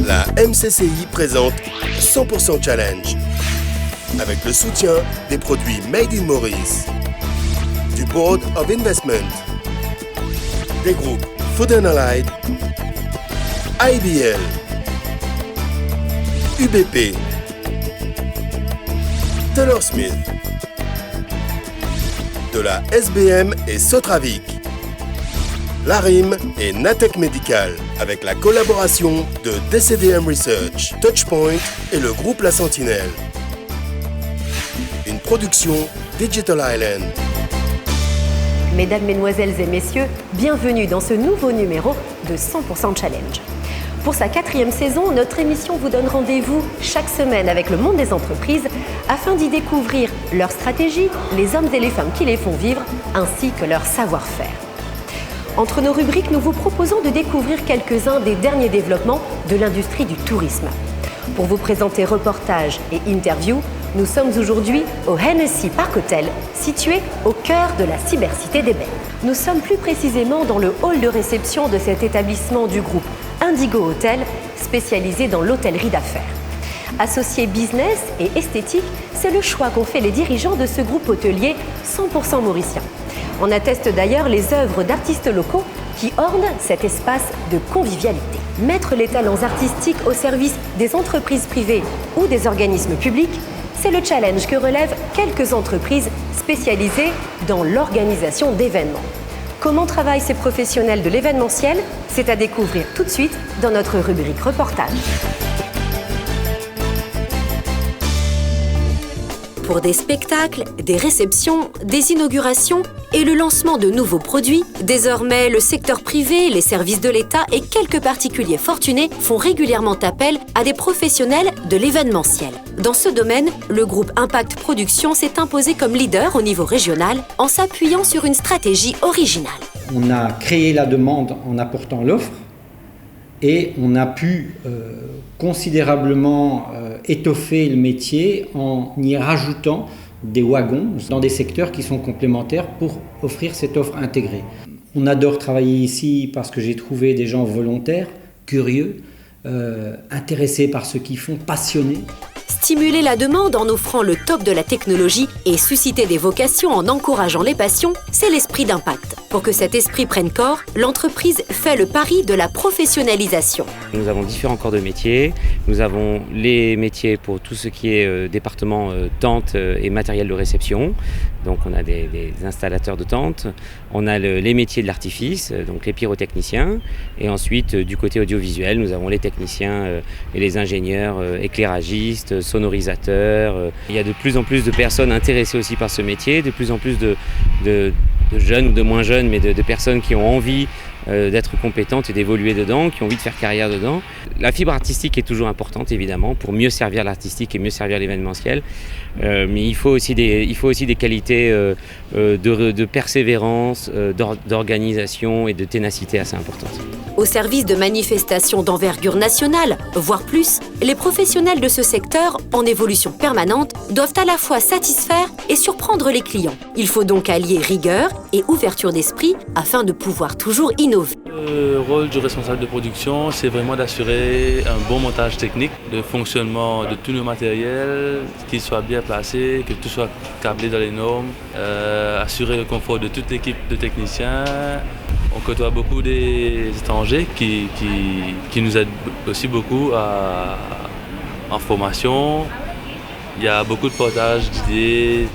La MCCI présente 100% Challenge avec le soutien des produits Made in Maurice, du Board of Investment, des groupes Food & Allied, IBL, UBP, Taylor Smith, de la SBM et Sotravic, Larim et Natech Medical, avec la collaboration de DCDM Research, Touchpoint et le groupe La Sentinelle. Une production Digital Island. Mesdames, Mesdemoiselles et Messieurs, bienvenue dans ce nouveau numéro de 100% Challenge. Pour sa 4e saison, notre émission vous donne rendez-vous chaque semaine avec le monde des entreprises afin d'y découvrir leurs stratégies, les hommes et les femmes qui les font vivre, ainsi que leur savoir-faire. Entre nos rubriques, nous vous proposons de découvrir quelques-uns des derniers développements de l'industrie du tourisme. Pour vous présenter reportages et interviews, nous sommes aujourd'hui au Hennessy Park Hotel, situé au cœur de la cybercité d'Ébène. Nous sommes plus précisément dans le hall de réception de cet établissement du groupe Indigo Hotel, spécialisé dans l'hôtellerie d'affaires. Associé business et esthétique, c'est le choix qu'ont fait les dirigeants de ce groupe hôtelier 100% mauricien. On atteste d'ailleurs les œuvres d'artistes locaux qui ornent cet espace de convivialité. Mettre les talents artistiques au service des entreprises privées ou des organismes publics, c'est le challenge que relèvent quelques entreprises spécialisées dans l'organisation d'événements. Comment travaillent ces professionnels de l'événementiel? C'est à découvrir tout de suite dans notre rubrique reportage. Pour des spectacles, des réceptions, des inaugurations et le lancement de nouveaux produits, désormais le secteur privé, les services de l'État et quelques particuliers fortunés font régulièrement appel à des professionnels de l'événementiel. Dans ce domaine, le groupe Impact Production s'est imposé comme leader au niveau régional en s'appuyant sur une stratégie originale. On a créé la demande en apportant l'offre et on a pu considérablement étoffer le métier en y rajoutant des wagons dans des secteurs qui sont complémentaires pour offrir cette offre intégrée. On adore travailler ici parce que j'ai trouvé des gens volontaires, curieux, intéressés par ce qu'ils font, passionnés. Stimuler la demande en offrant le top de la technologie et susciter des vocations en encourageant les passions, c'est l'esprit d'Impact. Pour que cet esprit prenne corps, l'entreprise fait le pari de la professionnalisation. Nous avons différents corps de métiers. Nous avons les métiers pour tout ce qui est département tentes et matériel de réception. Donc on a des installateurs de tentes. On a les métiers de l'artifice, donc les pyrotechniciens. Et ensuite, du côté audiovisuel, nous avons les techniciens et les ingénieurs éclairagistes, sonorisateurs. Il y a de plus en plus de personnes intéressées aussi par ce métier, de plus en plus de jeunes ou de moins jeunes, mais de personnes qui ont envie d'être compétentes et d'évoluer dedans, qui ont envie de faire carrière dedans. La fibre artistique est toujours importante, évidemment, pour mieux servir l'artistique et mieux servir l'événementiel. Mais il faut aussi des qualités de persévérance, d'organisation et de ténacité assez importantes. Au service de manifestations d'envergure nationale, voire plus, les professionnels de ce secteur, en évolution permanente, doivent à la fois satisfaire et surprendre les clients. Il faut donc allier rigueur et ouverture d'esprit afin de pouvoir toujours innover. Le rôle du responsable de production, c'est vraiment d'assurer un bon montage technique, le fonctionnement de tous nos matériels, qu'il soit bien placé, que tout soit câblé dans les normes, assurer le confort de toute l'équipe de techniciens. On côtoie beaucoup des étrangers qui nous aident aussi beaucoup en formation. Il y a beaucoup de partage d'idées.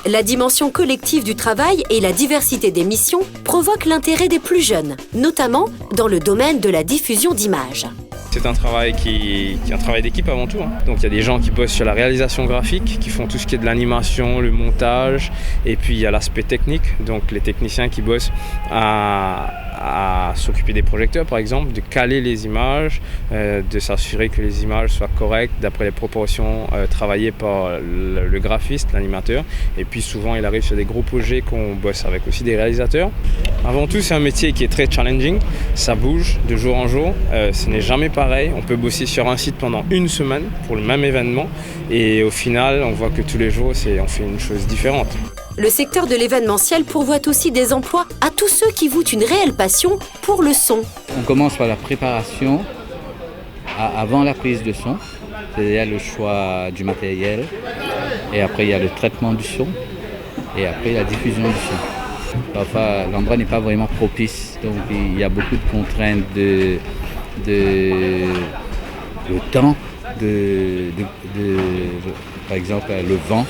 La dimension collective du travail et la diversité des missions provoquent l'intérêt des plus jeunes, notamment dans le domaine de la diffusion d'images. C'est un travail qui est un travail d'équipe avant tout. Donc il y a des gens qui bossent sur la réalisation graphique, qui font tout ce qui est de l'animation, le montage, et puis il y a l'aspect technique, donc les techniciens qui bossent à s'occuper des projecteurs par exemple, de caler les images, de s'assurer que les images soient correctes d'après les proportions travaillées par le graphiste, l'animateur. Et puis souvent il arrive sur des gros projets qu'on bosse avec aussi des réalisateurs. Avant tout c'est un métier qui est très challenging, ça bouge de jour en jour, ce n'est jamais pareil. On peut bosser sur un site pendant une semaine pour le même événement et au final on voit que tous les jours on fait une chose différente. Le secteur de l'événementiel pourvoit aussi des emplois à tous ceux qui vouent une réelle passion pour le son. On commence par la préparation avant la prise de son, c'est-à-dire le choix du matériel, et après il y a le traitement du son, et après la diffusion du son. Parfois l'endroit n'est pas vraiment propice, donc il y a beaucoup de contraintes de temps, par exemple le vent,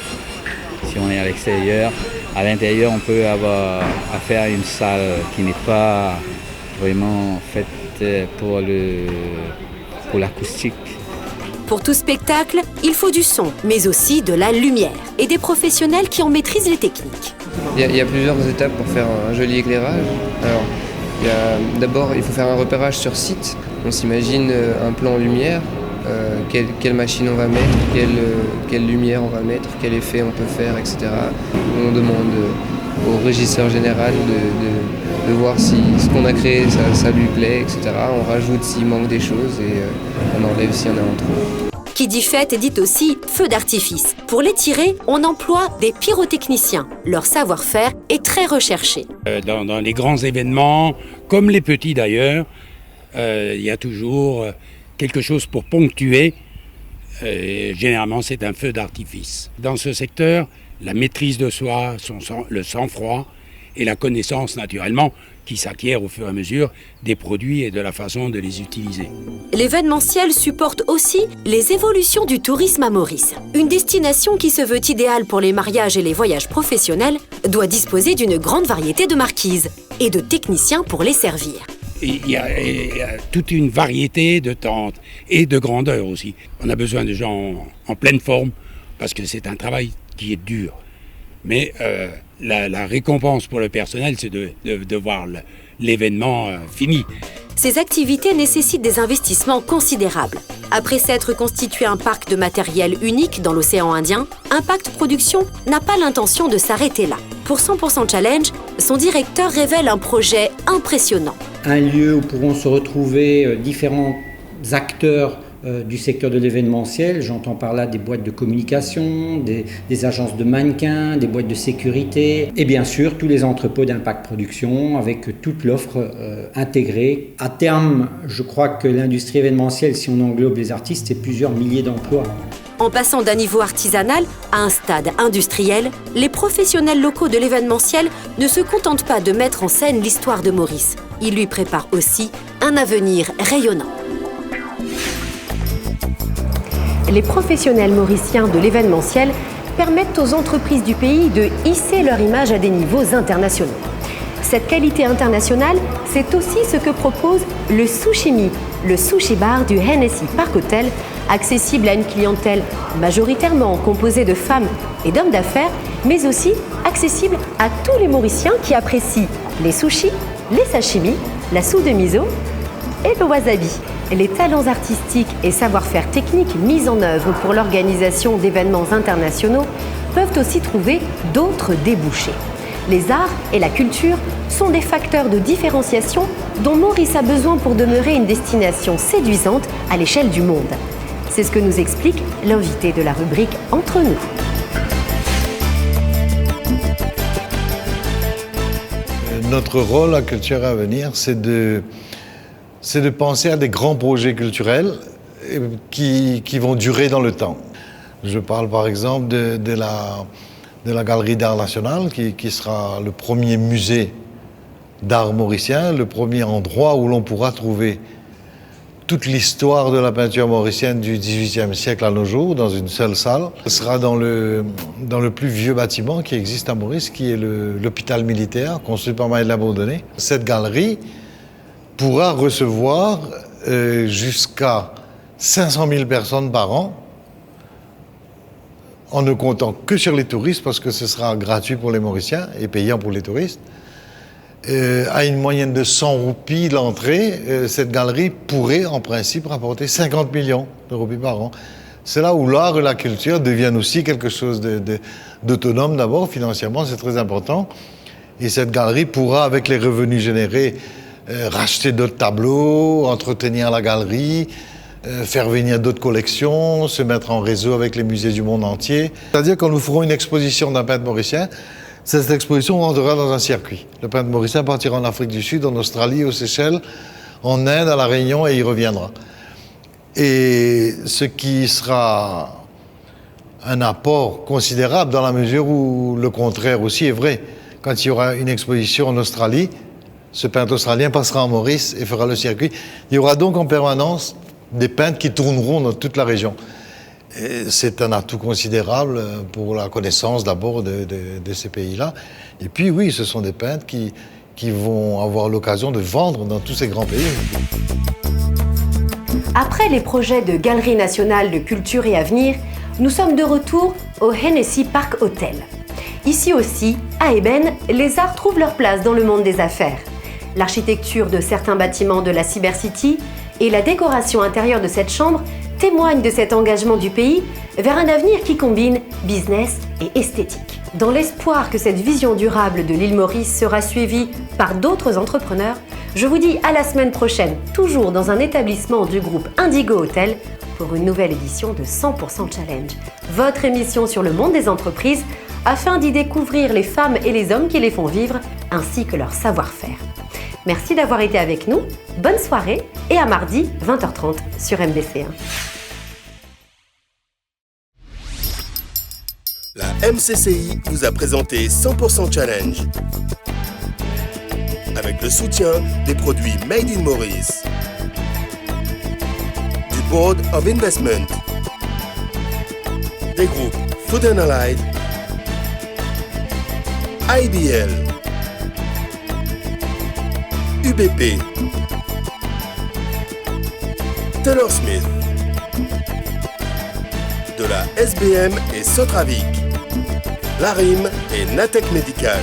si on est à l'extérieur. À l'intérieur, on peut avoir affaire à une salle qui n'est pas vraiment faite pour l'acoustique. Pour tout spectacle, il faut du son, mais aussi de la lumière et des professionnels qui en maîtrisent les techniques. Il y a plusieurs étapes pour faire un joli éclairage. Alors, d'abord, il faut faire un repérage sur site. On s'imagine un plan en lumière, quelle machine on va mettre, quelle lumière on va mettre, quel effet on peut faire, etc. On demande au régisseur général de voir si ce qu'on a créé, ça lui plaît, etc. On rajoute s'il manque des choses et on enlève s'il y en a en trop. Qui dit fête dit aussi feu d'artifice. Pour les tirer, on emploie des pyrotechniciens. Leur savoir-faire est très recherché. Dans les grands événements, comme les petits d'ailleurs, il y a toujours quelque chose pour ponctuer. Généralement, c'est un feu d'artifice. Dans ce secteur, la maîtrise de soi, le sang-froid et la connaissance, naturellement, qui s'acquiert au fur et à mesure des produits et de la façon de les utiliser. L'événementiel supporte aussi les évolutions du tourisme à Maurice. Une destination qui se veut idéale pour les mariages et les voyages professionnels doit disposer d'une grande variété de marquises et de techniciens pour les servir. Il y a toute une variété de tentes et de grandeur aussi. On a besoin de gens en pleine forme parce que c'est un travail qui est dur. Mais la récompense pour le personnel, c'est de voir l'événement fini. Ces activités nécessitent des investissements considérables. Après s'être constitué un parc de matériel unique dans l'océan Indien, Impact Production n'a pas l'intention de s'arrêter là. Pour 100% Challenge, son directeur révèle un projet impressionnant. Un lieu où pourront se retrouver différents acteurs du secteur de l'événementiel. J'entends par là des boîtes de communication, des agences de mannequins, des boîtes de sécurité et bien sûr tous les entrepôts d'Impact Production avec toute l'offre intégrée. À terme, je crois que l'industrie événementielle, si on englobe les artistes, c'est plusieurs milliers d'emplois. En passant d'un niveau artisanal à un stade industriel, les professionnels locaux de l'événementiel ne se contentent pas de mettre en scène l'histoire de Maurice. Ils lui préparent aussi un avenir rayonnant. Les professionnels mauriciens de l'événementiel permettent aux entreprises du pays de hisser leur image à des niveaux internationaux. Cette qualité internationale, c'est aussi ce que propose le Sushimi, le sushi bar du Hennessy Park Hotel, accessible à une clientèle majoritairement composée de femmes et d'hommes d'affaires, mais aussi accessible à tous les Mauriciens qui apprécient les sushis, les sashimi, la soupe de miso et le wasabi. Les talents artistiques et savoir-faire techniques mis en œuvre pour l'organisation d'événements internationaux peuvent aussi trouver d'autres débouchés. Les arts et la culture sont des facteurs de différenciation dont Maurice a besoin pour demeurer une destination séduisante à l'échelle du monde. C'est ce que nous explique l'invité de la rubrique Entre nous. Notre rôle à Culture à venir, c'est de penser à des grands projets culturels qui vont durer dans le temps. Je parle par exemple de la Galerie d'Art National qui sera le premier musée d'art mauricien, le premier endroit où l'on pourra trouver toute l'histoire de la peinture mauricienne du XVIIIe siècle à nos jours dans une seule salle. Ce sera dans le plus vieux bâtiment qui existe à Maurice, qui est l'hôpital militaire construit par Maëlle Bourdonnais. Cette galerie pourra recevoir jusqu'à 500 000 personnes par an, en ne comptant que sur les touristes, parce que ce sera gratuit pour les Mauriciens et payant pour les touristes. À une moyenne de 100 roupies l'entrée, cette galerie pourrait en principe rapporter 50 millions de roupies par an. C'est là où l'art et la culture deviennent aussi quelque chose d'autonome d'abord, financièrement c'est très important. Et cette galerie pourra, avec les revenus générés, racheter d'autres tableaux, entretenir la galerie, faire venir d'autres collections, se mettre en réseau avec les musées du monde entier. C'est-à-dire quand nous ferons une exposition d'un peintre mauricien, cette exposition rentrera dans un circuit. Le peintre mauricien partira en Afrique du Sud, en Australie, aux Seychelles, en Inde, à La Réunion, et il reviendra. Et ce qui sera un apport considérable dans la mesure où le contraire aussi est vrai. Quand il y aura une exposition en Australie, ce peintre australien passera en Maurice et fera le circuit. Il y aura donc en permanence des peintres qui tourneront dans toute la région. Et c'est un atout considérable pour la connaissance d'abord de ces pays-là. Et puis oui, ce sont des peintres qui vont avoir l'occasion de vendre dans tous ces grands pays. Après les projets de Galerie nationale de culture et avenir, nous sommes de retour au Hennessy Park Hotel. Ici aussi, à Eben, les arts trouvent leur place dans le monde des affaires. L'architecture de certains bâtiments de la Cybercity et la décoration intérieure de cette chambre témoignent de cet engagement du pays vers un avenir qui combine business et esthétique. Dans l'espoir que cette vision durable de l'île Maurice sera suivie par d'autres entrepreneurs, je vous dis à la semaine prochaine, toujours dans un établissement du groupe Indigo Hotel, pour une nouvelle édition de 100% Challenge, votre émission sur le monde des entreprises, afin d'y découvrir les femmes et les hommes qui les font vivre, ainsi que leur savoir-faire. Merci d'avoir été avec nous, bonne soirée et à mardi 20h30 sur MBC1. La MCCI vous a présenté 100% Challenge avec le soutien des produits Made in Maurice, du Board of Investment, des groupes Food & Allied, IBL, UBP, Taylor Smith, de la SBM et Sotravic, Larim et Natec Médical.